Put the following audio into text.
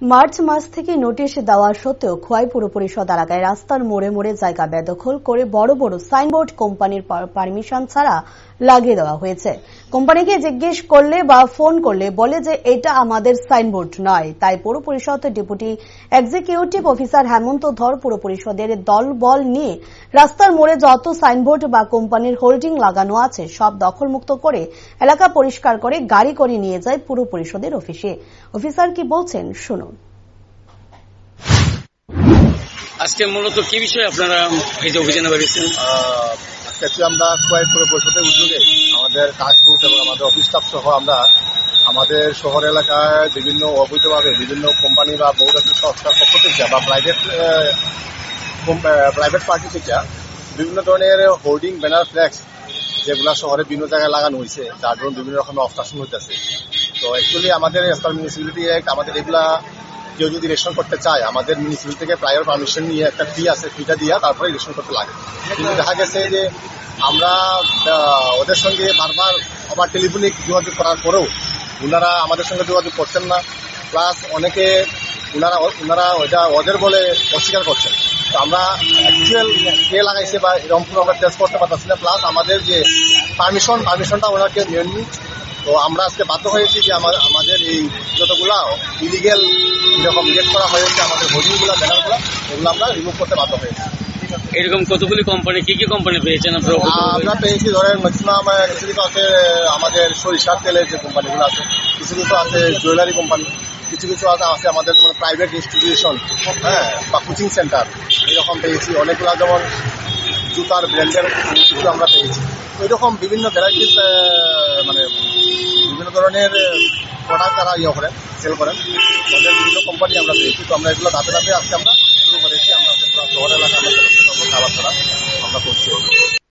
March মাস থেকে notice দেওয়া সত্ত্বেও খোয়াই পুর পরিষদ এলাকায় রাস্তার মোড়ে মোড়ে জায়গা বেদখল করে বড় বড় সাইনবোর্ড কোম্পানির পারমিশন ছাড়া লাগিয়ে দেওয়া হয়েছে। কোম্পানিকে জিজ্ঞেস করলে বা ফোন করলে বলে যে এটা আমাদের সাইনবোর্ড নয়। তাই পুর পরিষদ ডেপুটি এক্সিকিউটিভ অফিসার হেমন্ত ধর পুর পরিষদের দলবল নিয়ে রাস্তার মোড়ে যত সাইনবোর্ড বা কোম্পানির হোর্ডিং লাগানো আছে সব দখলমুক্ত করে এলাকা পরিষ্কার করে গাড়ি করে নিয়ে যায় পুর পরিষদের অফিসে। অফিসার কি বলছেন শুনুন। আজকে মূলত কি বিষয়ে আপনারা এই যে অভিযানে বেরিয়েছেন? আজকে আমরা খোয়াই পুর পরিষদের উদ্যোগে আমাদের কাজফোর্স এবং আমাদের অফিস স্টাফ সহ আমরা আমাদের শহর এলাকায় বিভিন্ন অবৈধভাবে বিভিন্ন কোম্পানি বা বহুজাতিক সংস্থার পক্ষ থেকে বা প্রাইভেট পার্টি থেকে বিভিন্ন ধরনের হোর্ডিং ব্যানার ফ্ল্যাক্স যেগুলো শহরে বিভিন্ন জায়গায় লাগানো হয়েছে, যার জন্য বিভিন্ন রকমের অবস্ট্রাকশন হইতেছে। তো অ্যাকচুয়ালি আমাদের মিউনিসিপ্যালিটি অ্যাক্ট আমাদের এগুলা কেউ যদি রেশন করতে চায় আমাদের মিউনিসিপ্যালিটি থেকে প্রায়র পারমিশন নিয়ে একটা ফি আছে, ফিটা দিয়ে তারপরে রেশন করতে লাগে। কিন্তু দেখা গেছে যে আমরা ওদের সঙ্গে বারবার আবার টেলিফোনিক যোগাযোগ করার পরেও ওনারা আমাদের সঙ্গে যোগাযোগ করছেন না, প্লাস অনেকে ওনারা ওইটা ওদের বলে অস্বীকার করছেন। তো আমরা অ্যাকচুয়াল কে লাগাইছে বা এরকম আমরা টেস্ট করতে পারতেছি না, প্লাস আমাদের যে পারমিশনটা ওনাকে নেননি। তো আমরা আজকে বাধ্য হয়েছি যে আমাদের এই যতগুলা ইলিগেল এরকম রিজেক্ট করা হয়েছে আমাদের হোর্ডিংগুলো ব্যানারগুলো এগুলো আমরা রিমুভ করতে বাধ্য হয়েছি। এরকম কতগুলি কোম্পানি, কি কি কোম্পানি পেয়েছেন আমরা পেয়েছি? ধরেন ম্যাক্সিমাম কিছু কিছু আছে আমাদের সরিষার তেলের যে কোম্পানিগুলো আছে, কিছু কিছু আছে জুয়েলারি কোম্পানি, কিছু কিছু আছে আমাদের যেমন প্রাইভেট ইনস্টিটিউশন, হ্যাঁ, বা কোচিং সেন্টার এরকম পেয়েছি। অনেকগুলো যেমন জুতার ব্র্যান্ডের কিছু আমরা পেয়েছি। এরকম বিভিন্ন ভ্যারাইটিস মানে বিভিন্ন ধরনের প্রোডাক্ট তারা করেন, সেল করেন, তাদের বিভিন্ন কোম্পানি আমরা পেয়েছি। তো আমরা এগুলো ধাপে ধাপে আজকে আমরা শুরু করেছি।